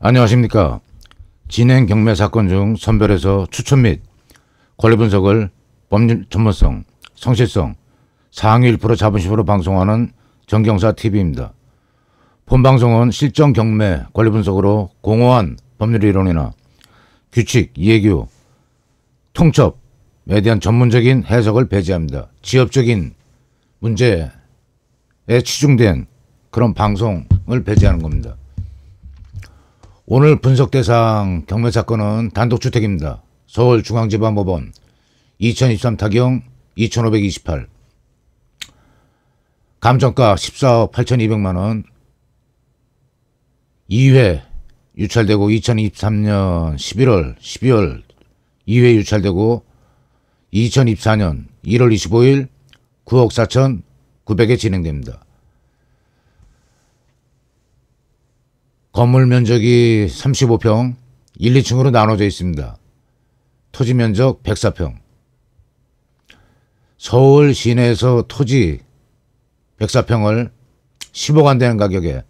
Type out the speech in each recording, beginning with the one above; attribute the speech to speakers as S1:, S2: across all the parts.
S1: 안녕하십니까. 진행 경매 사건 중 선별해서 추천 및 권리 분석을 법률 전문성, 성실성, 상위 1% 자부심으로 방송하는 정경사 TV입니다. 본 방송은 실정 경매 권리 분석으로 공허한 법률 이론이나 규칙, 이해규, 통첩에 대한 전문적인 해석을 배제합니다. 지엽적인 문제에 치중된 그런 방송을 배제하는 겁니다. 오늘 분석 대상 경매 사건은 단독주택입니다. 서울중앙지방법원 2023 타경 2528 감정가 14억 8200만원 2회 유찰되고 2023년 11월 12월 2회 유찰되고 2024년 1월 25일 9억 4,900에 진행됩니다. 건물 면적이 35평 1, 2층으로 나눠져 있습니다. 토지 면적 104평. 서울 시내에서 토지 104평을 10억 안 되는 가격에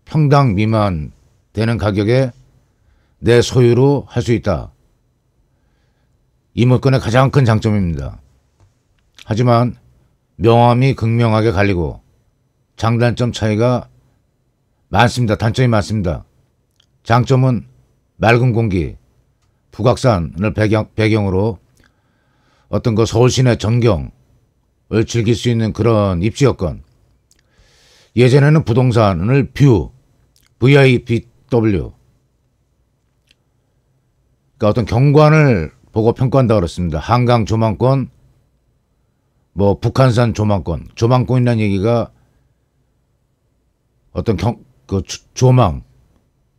S1: 평당 미만 되는 가격에 내 소유로 할 수 있다. 이 물건의 가장 큰 장점입니다. 하지만 명암이 극명하게 갈리고 장단점 차이가 많습니다. 단점이 많습니다. 장점은 맑은 공기, 북악산을 배경으로 어떤 서울 시내 전경을 즐길 수 있는 그런 입지 여건. 예전에는 부동산을 뷰, VIPW, 그러니까 어떤 경관을 보고 평가한다고 그랬습니다. 한강 조망권, 북한산 조망권. 조망권이라는 얘기가 어떤 조망,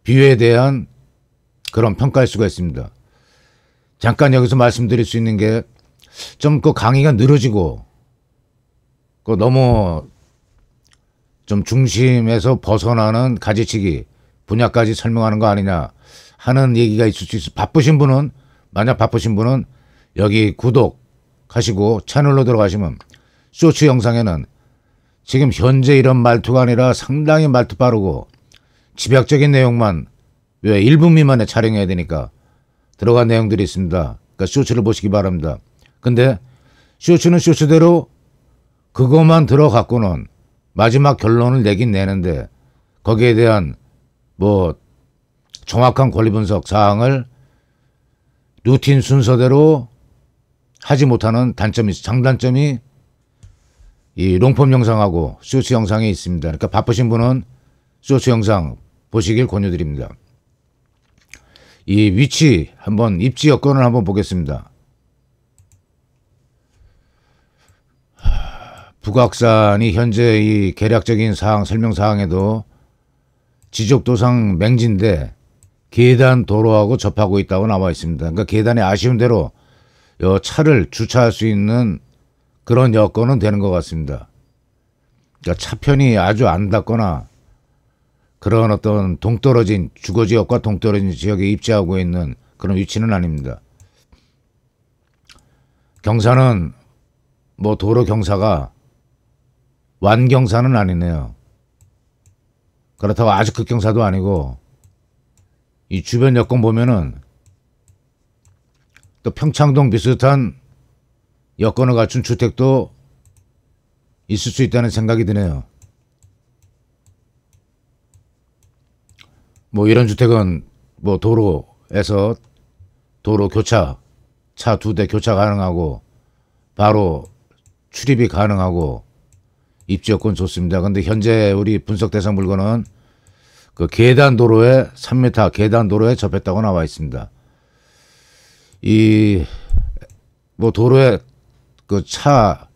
S1: 뷰에 대한 그런 평가일 수가 있습니다. 잠깐 여기서 말씀드릴 수 있는 게 좀 강의가 늘어지고 너무 좀 중심에서 벗어나는 가지치기 분야까지 설명하는 거 아니냐 하는 얘기가 있을 수 있어요. 만약 바쁘신 분은 여기 구독하시고 채널로 들어가시면 쇼츠 영상에는 지금 현재 이런 말투가 아니라 상당히 말투 빠르고 집약적인 내용만 왜 1분 미만에 촬영해야 되니까 들어간 내용들이 있습니다. 그러니까 쇼츠를 보시기 바랍니다. 근데 쇼츠는 쇼츠대로 그것만 들어갖고는 마지막 결론을 내긴 내는데 거기에 대한 정확한 권리 분석 사항을 루틴 순서대로 하지 못하는 장단점이 이 롱폼 영상하고 쇼츠 영상에 있습니다. 그러니까 바쁘신 분은 쇼츠 영상 보시길 권유드립니다. 이 위치 입지 여건을 한번 보겠습니다. 북악산이 현재 이 계략적인 설명 사항에도 지적도상 맹지인데 계단 도로하고 접하고 있다고 나와 있습니다. 그러니까 계단에 아쉬운 대로 차를 주차할 수 있는 그런 여건은 되는 것 같습니다. 그러니까 차편이 아주 안 닿거나 그런 어떤 동떨어진 주거지역과 동떨어진 지역에 입지하고 있는 그런 위치는 아닙니다. 경사는 도로 경사가 완경사는 아니네요. 그렇다고 아주 극경사도 아니고 이 주변 여건 보면은 또 평창동 비슷한 여건을 갖춘 주택도 있을 수 있다는 생각이 드네요. 이런 주택은 도로에서 도로 교차, 차 2대 교차 가능하고 바로 출입이 가능하고 입지 여건 좋습니다. 근데 현재 우리 분석 대상 물건은 계단 도로에 3m 계단 도로에 접했다고 나와 있습니다. 이 도로에 차가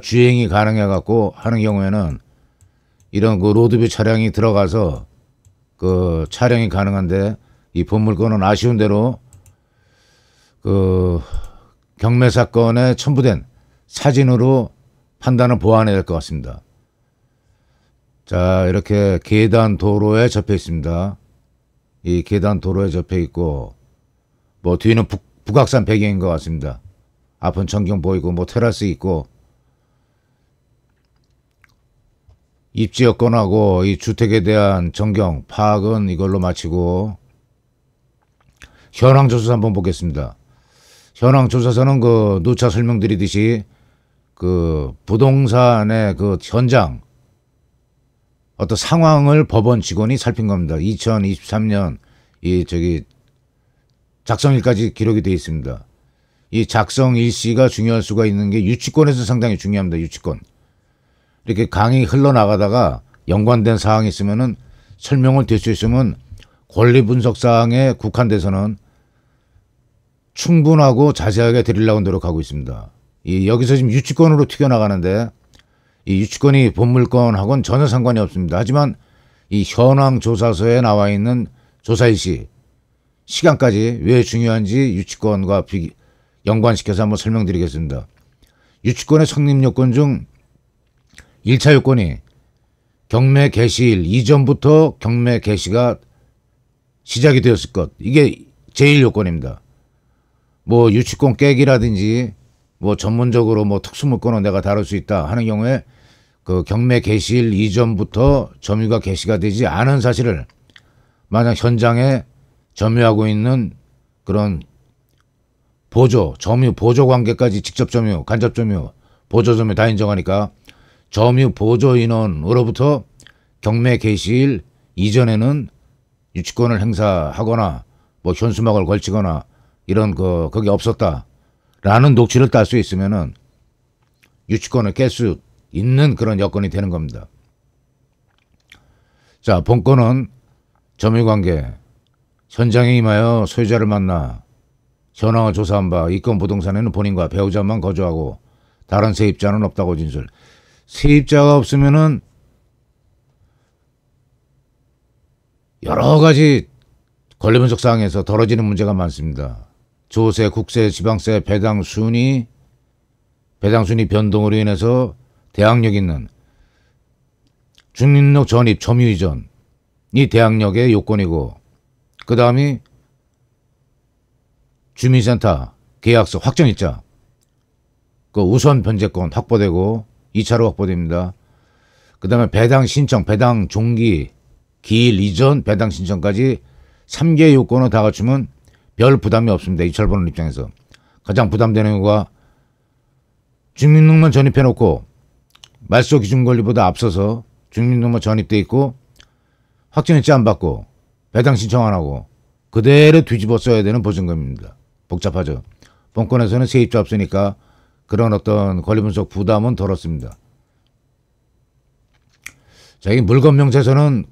S1: 주행이 가능해 갖고 하는 경우에는 이런 로드뷰 차량이 들어가서 촬영이 가능한데 이 본 물건은 아쉬운 대로 경매 사건에 첨부된 사진으로 판단을 보완해야 될 것 같습니다. 자, 이렇게 계단 도로에 접해 있습니다. 이 계단 도로에 접해 있고 뒤는 북악산 배경인 것 같습니다. 앞은 전경 보이고 테라스 있고 입지 여건하고 이 주택에 대한 전경 파악은 이걸로 마치고 현황 조사 한번 보겠습니다. 현황 조사서는 그 누차 설명드리듯이 그 부동산의 그 현장 어떤 상황을 법원 직원이 살핀 겁니다. 2023년 작성일까지 기록이 되어 있습니다. 이 작성 일시가 중요할 수가 있는 게 유치권에서 상당히 중요합니다. 유치권. 이렇게 강이 흘러나가다가 연관된 사항이 있으면은 설명을 될 수 있으면 권리 분석 사항에 국한돼서는 충분하고 자세하게 드리려고 노력하고 있습니다. 여기서 지금 유치권으로 튀겨나가는데 이 유치권이 본물권하고는 전혀 상관이 없습니다. 하지만 이 현황 조사서에 나와 있는 조사일시 시간까지 왜 중요한지 유치권과 연관시켜서 한번 설명드리겠습니다. 유치권의 성립 요건 중 1차 요건이 경매 개시일 이전부터 경매 개시가 시작이 되었을 것. 이게 제1 요건입니다. 뭐 유치권 깨기라든지 뭐 전문적으로 뭐 특수물건은 내가 다룰 수 있다 하는 경우에 그 경매 개시일 이전부터 점유가 개시가 되지 않은 사실을 만약 현장에 점유하고 있는 그런 점유 보조 관계까지 직접 점유, 간접 점유, 보조 점유 다 인정하니까 점유 보조 인원으로부터 경매 개시일 이전에는 유치권을 행사하거나 뭐 현수막을 걸치거나 이런 거기 없었다라는 녹취를 딸 수 있으면은 유치권을 깰 수 있는 그런 여건이 되는 겁니다. 자, 본건은 점유관계, 현장에 임하여 소유자를 만나 현황을 조사한 바 이 건 부동산에는 본인과 배우자만 거주하고 다른 세입자는 없다고 진술. 세입자가 없으면은 여러 가지 권리분석 사항에서 벌어지는 문제가 많습니다. 조세, 국세, 지방세, 배당 순위 변동으로 인해서 대항력 있는 주민등록 전입, 점유 이전이 대항력의 요건이고 그 다음이 주민센터 계약서 확정일자 그 우선 변제권 확보되고 2차로 확보됩니다. 그 다음에 배당 신청, 배당 종기, 기일 이전 배당 신청까지 3개 요건을 다 갖추면 별 부담이 없습니다. 이철보는 입장에서. 가장 부담되는 경우가 주민등록만 전입해놓고 말소 기준 권리보다 앞서서 주민등록만 전입돼 있고 확정일자 안 받고 배당 신청 안 하고 그대로 뒤집어 써야 되는 보증금입니다. 복잡하죠. 본건에서는 세입자 없으니까 그런 어떤 권리분석 부담은 덜었습니다. 자, 이 물건명세서는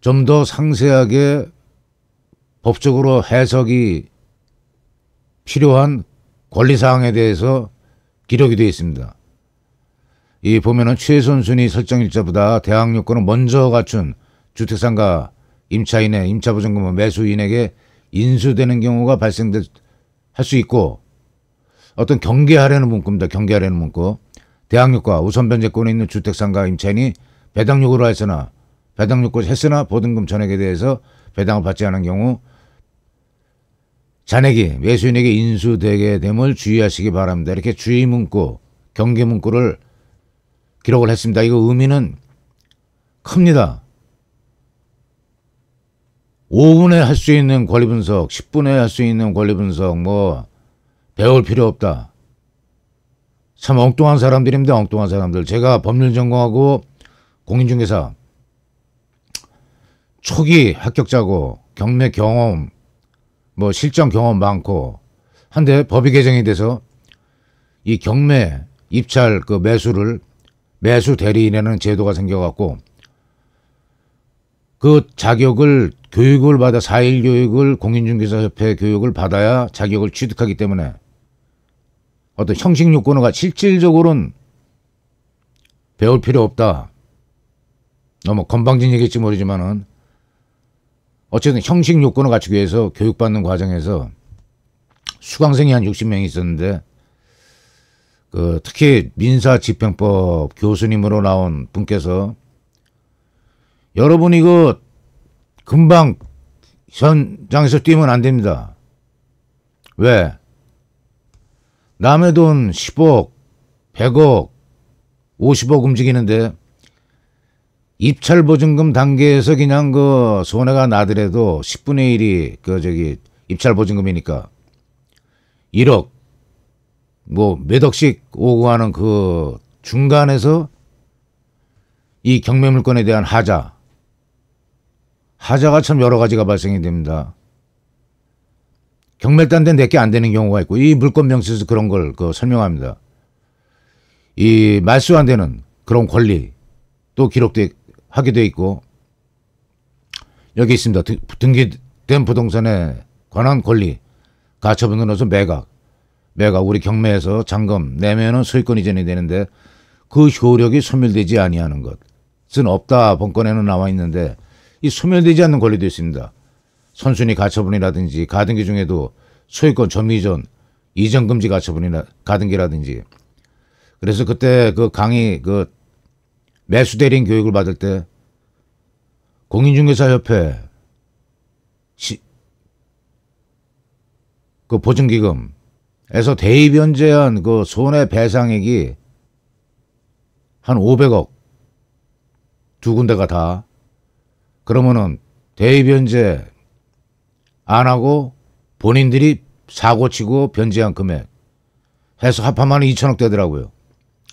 S1: 좀 더 상세하게 법적으로 해석이 필요한 권리사항에 대해서 기록이 되어 있습니다. 이 보면은 최선순위 설정일자보다 대항요건을 먼저 갖춘 주택상가 임차인의 임차보증금은 매수인에게 인수되는 경우가 할 수 있고 어떤 경계하려는 문구입니다. 경계하려는 문구. 대항력과 우선 변제권에 있는 주택상가 임차인이 배당 요구를 했으나 보증금 전액에 대해서 배당을 받지 않은 경우 잔액이 매수인에게 인수되게 됨을 주의하시기 바랍니다. 이렇게 주의 문구, 경계 문구를 기록을 했습니다. 이거 의미는 큽니다. 5분에 할 수 있는 권리분석, 10분에 할 수 있는 권리분석, 뭐 배울 필요 없다. 참 엉뚱한 사람들입니다. 엉뚱한 사람들. 제가 법률 전공하고 공인중개사 초기 합격자고 경매 경험, 뭐 실전 경험 많고 한데 법이 개정이 돼서 이 경매 입찰 그 매수를 매수 대리인이라는 제도가 생겨갖고 그 자격을 교육을 받아 4일 교육을 공인중개사협회 교육을 받아야 자격을 취득하기 때문에 어떤 형식 요건을 실질적으로는 배울 필요 없다. 너무 건방진 얘기일지 모르지만은 어쨌든 형식 요건을 갖추기 위해서 교육받는 과정에서 수강생이 한 60명이 있었는데 특히 민사집행법 교수님으로 나온 분께서 여러분 이거 금방 현장에서 뛰면 안 됩니다. 왜? 남의 돈 10억, 100억, 50억 움직이는데 입찰 보증금 단계에서 그냥 그 손해가 나더라도 10분의 1이 그 저기 입찰 보증금이니까 1억 뭐 몇 억씩 오고 하는 그 중간에서 이 경매 물건에 대한 하자가 참 여러 가지가 발생이 됩니다. 경매 딴 데 내게 안 되는 경우가 있고 이 물건 명세에서 그런 걸 그 설명합니다. 이 말소 안 되는 그런 권리 또 하게 돼 있고 여기 있습니다. 등기된 부동산에 관한 권리 가처분으로서 매각 우리 경매에서 잔금 내면은 소유권 이전이 되는데 그 효력이 소멸되지 아니하는 것은 없다. 본건에는 나와 있는데 이 소멸되지 않는 권리도 있습니다. 선순위 가처분이라든지 가등기 중에도 소유권 점유이전 이전금지 가처분이나 가등기라든지 그래서 그때 그 강의 그 매수대리인 교육을 받을 때 공인중개사협회 그 보증기금에서 대입연재한 그 손해배상액이 한 500억 두 군데가 다 그러면은 대입연재 안 하고 본인들이 사고치고 변제한 금액 해서 합하면 2천억 되더라고요.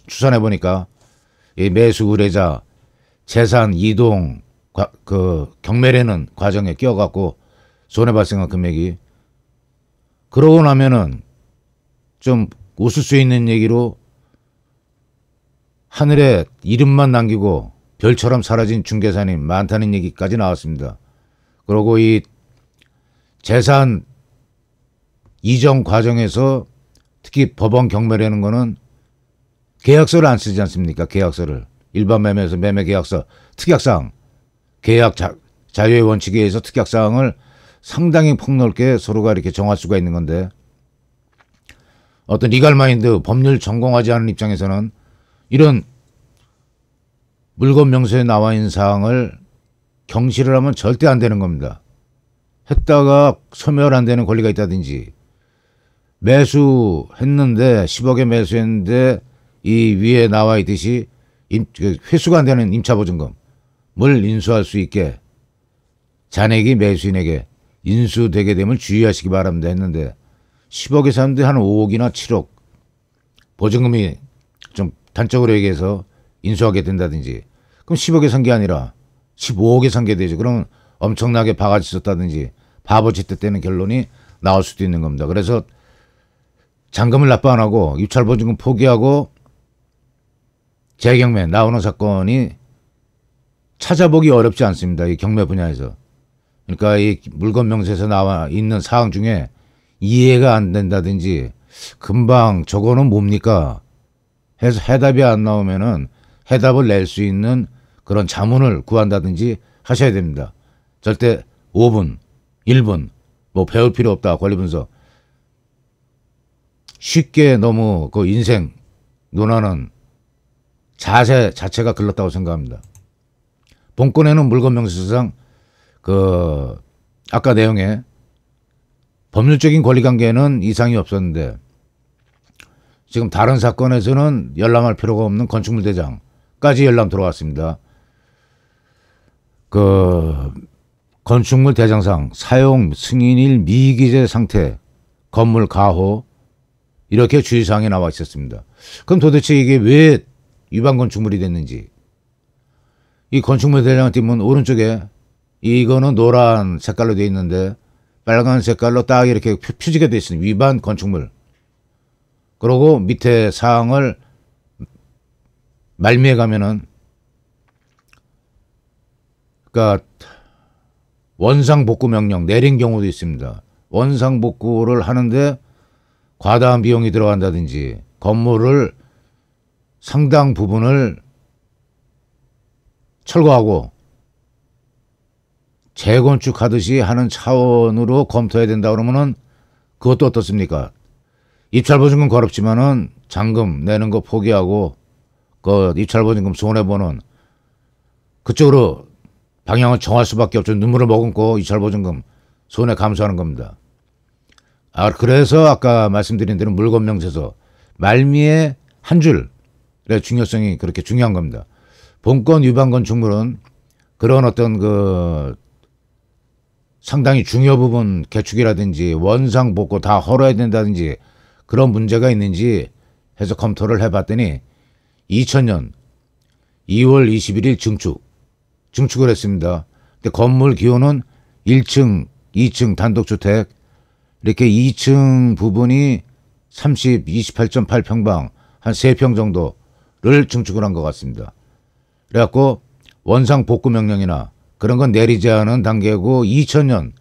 S1: 추산해 보니까 이 매수 의뢰자 재산 이동 그 경매라는 과정에 끼어갖고 손해 발생한 금액이 그러고 나면은 좀 웃을 수 있는 얘기로 하늘에 이름만 남기고 별처럼 사라진 중개사님 많다는 얘기까지 나왔습니다. 그리고 이 재산 이전 과정에서 특히 법원 경매라는 거는 계약서를 안 쓰지 않습니까? 계약서를. 일반 매매에서 매매 계약서 특약사항 계약 자유의 원칙에 의해서 특약사항을 상당히 폭넓게 서로가 이렇게 정할 수가 있는 건데 어떤 리갈마인드 법률 전공하지 않은 입장에서는 이런 물건 명세에 나와 있는 사항을 경시를 하면 절대 안 되는 겁니다. 했다가 소멸 안 되는 권리가 있다든지 매수했는데 10억에 매수했는데 이 위에 나와 있듯이 회수가 안 되는 임차보증금을 인수할 수 있게 잔액이 매수인에게 인수되게 되면 주의하시기 바랍니다 했는데 10억에 샀는데 한 5억이나 7억 보증금이 좀 단적으로 얘기해서 인수하게 된다든지 그럼 10억에 산 게 아니라 15억에 산 게 되죠. 그러면 엄청나게 바가지 썼다든지 바보짓 됐다는 결론이 나올 수도 있는 겁니다. 그래서 잔금을 납부 안 하고 입찰보증금 포기하고 재경매 나오는 사건이 찾아보기 어렵지 않습니다. 이 경매 분야에서. 그러니까 이 물건 명세에서 나와 있는 사항 중에 이해가 안 된다든지 금방 저거는 뭡니까 해서 해답이 안 나오면은 해답을 낼 수 있는 그런 자문을 구한다든지 하셔야 됩니다. 절대 5분, 1분 뭐 배울 필요 없다. 권리분석. 쉽게 너무 그 인생 논하는 자세 자체가 글렀다고 생각합니다. 본건에는 물건 명세상 그 아까 내용에 법률적인 권리관계는 이상이 없었는데 지금 다른 사건에서는 열람할 필요가 없는 건축물 대장까지 열람 들어왔습니다. 그 건축물 대장상 사용 승인일 미기재 상태 건물 가호 이렇게 주의사항이 나와 있었습니다. 그럼 도대체 이게 왜 위반 건축물이 됐는지 이 건축물 대장을 띄면 오른쪽에 이거는 노란 색깔로 되어 있는데 빨간 색깔로 딱 이렇게 표지가 되어 있습니다. 위반 건축물. 그리고 밑에 사항을 말미에 가면은 그러니까 원상복구 명령 내린 경우도 있습니다. 원상복구를 하는데 과다한 비용이 들어간다든지 건물을 상당 부분을 철거하고 재건축하듯이 하는 차원으로 검토해야 된다 그러면은 그것도 어떻습니까? 입찰보증금 거롭지만은 잔금 내는 거 포기하고 그 입찰보증금 손해보는 그쪽으로 방향을 정할 수밖에 없죠. 눈물을 머금고 입찰보증금 손해 감수하는 겁니다. 그래서 아까 말씀드린 대로 물건명세서 말미에 한 줄 중요성이 그렇게 중요한 겁니다. 본권 위반 건축물은 그런 어떤 그 상당히 중요 부분 개축이라든지 원상 복구 다 헐어야 된다든지 그런 문제가 있는지 해서 검토를 해봤더니 2000년 2월 21일 증축을 했습니다. 근데 건물 기호는 1층, 2층 단독주택 이렇게 2층 부분이 28.8평방 한 3평 정도를 증축을 한 것 같습니다. 그래갖고 원상 복구 명령이나 그런 건 내리지 않은 단계고 2000년에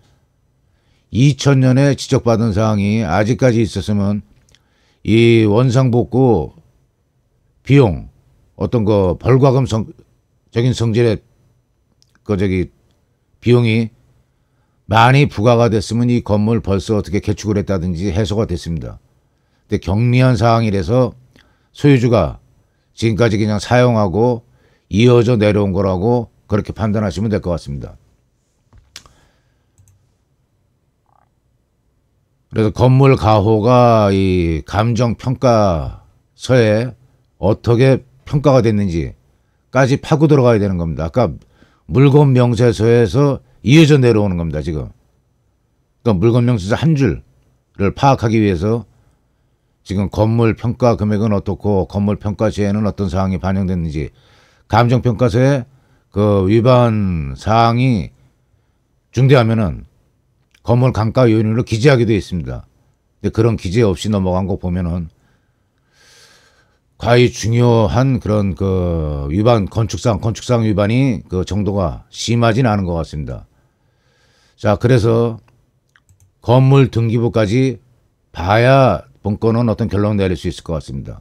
S1: 지적받은 사항이 아직까지 있었으면 이 원상 복구 비용 어떤 거 벌과금적인 성질의 비용이 많이 부과가 됐으면 이 건물 벌써 어떻게 개축을 했다든지 해소가 됐습니다. 근데 경미한 사항이라서 소유주가 지금까지 그냥 사용하고 이어져 내려온 거라고 그렇게 판단하시면 될 것 같습니다. 그래서 건물 가호가 이 감정평가서에 어떻게 평가가 됐는지까지 파고 들어가야 되는 겁니다. 아까 물건 명세서에서 이어져 내려오는 겁니다. 지금. 그러니까 물건 명세서 한 줄을 파악하기 위해서 지금 건물 평가 금액은 어떻고 건물 평가 시에는 어떤 사항이 반영됐는지 감정평가서에 그 위반 사항이 중대하면은 건물 감가 요인으로 기재하게 되어 있습니다. 근데 그런 기재 없이 넘어간 거 보면은 과히 중요한 그런 그 위반 건축상 위반이 그 정도가 심하진 않은 것 같습니다. 자, 그래서 건물 등기부까지 봐야 본건은 어떤 결론을 내릴 수 있을 것 같습니다.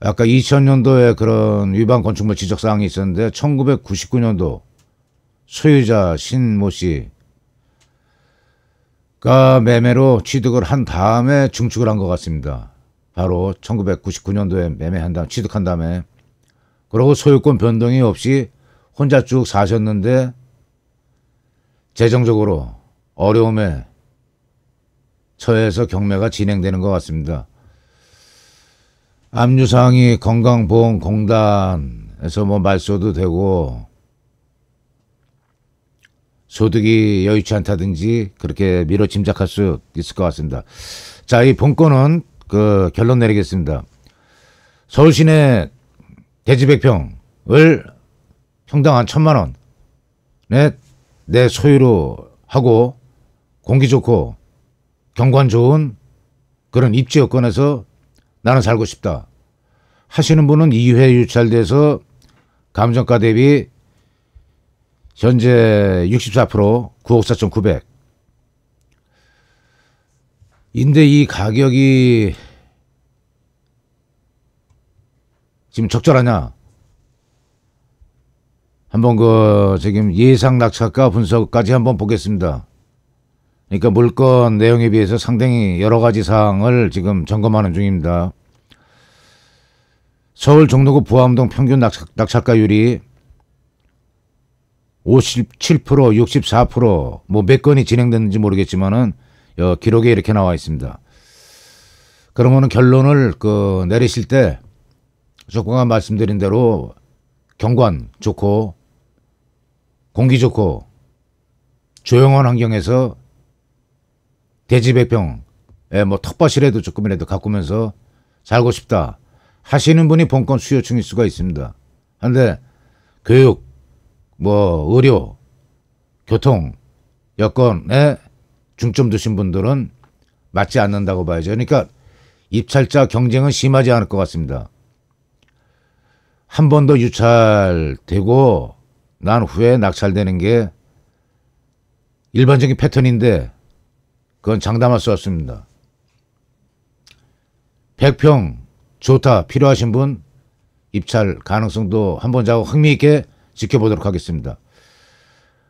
S1: 아까 2000년도에 그런 위반 건축물 지적사항이 있었는데 1999년도 소유자 신모 씨가 매매로 취득을 한 다음에 증축을 한 것 같습니다. 바로 1999년도에 매매한 다음 취득한 다음에 그리고 소유권 변동이 없이 혼자 쭉 사셨는데 재정적으로 어려움에 처해서 경매가 진행되는 것 같습니다. 압류사항이 건강보험공단에서 뭐 말소도 되고 소득이 여의치 않다든지 그렇게 미뤄 짐작할 수 있을 것 같습니다. 자, 이 본건은 그 결론 내리겠습니다. 서울시내 대지 100평을 평당 한 1000만 원에 내 소유로 하고 공기 좋고 경관 좋은 그런 입지 여건에서 나는 살고 싶다 하시는 분은 2회 유찰돼서 감정가 대비 현재 64% 9억 4,900. 인데 이 가격이 지금 적절하냐? 한번 그 지금 예상 낙찰가 분석까지 한번 보겠습니다. 그러니까 물건 내용에 비해서 상당히 여러 가지 사항을 지금 점검하는 중입니다. 서울 종로구 부암동 평균 낙찰가율이 57%, 64%, 뭐 몇 건이 진행됐는지 모르겠지만은 기록에 이렇게 나와 있습니다. 그러면은 결론을 그 내리실 때 조금만 말씀드린 대로 경관 좋고 공기 좋고 조용한 환경에서 대지 100평에 뭐 텃밭이라도 조금이라도 가꾸면서 살고 싶다 하시는 분이 본건 수요층일 수가 있습니다. 그런데 교육, 뭐 의료, 교통, 여건에 중점 두신 분들은 맞지 않는다고 봐야죠. 그러니까 입찰자 경쟁은 심하지 않을 것 같습니다. 한 번 더 유찰되고 난 후에 낙찰되는 게 일반적인 패턴인데 그건 장담할 수 없습니다. 100평 좋다 필요하신 분 입찰 가능성도 한번 자고 흥미있게 지켜보도록 하겠습니다.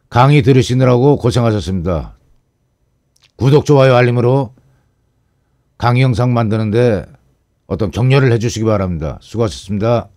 S1: 강의 들으시느라고 고생하셨습니다. 구독, 좋아요, 알림으로 강의 영상 만드는데 어떤 격려를 해주시기 바랍니다. 수고하셨습니다.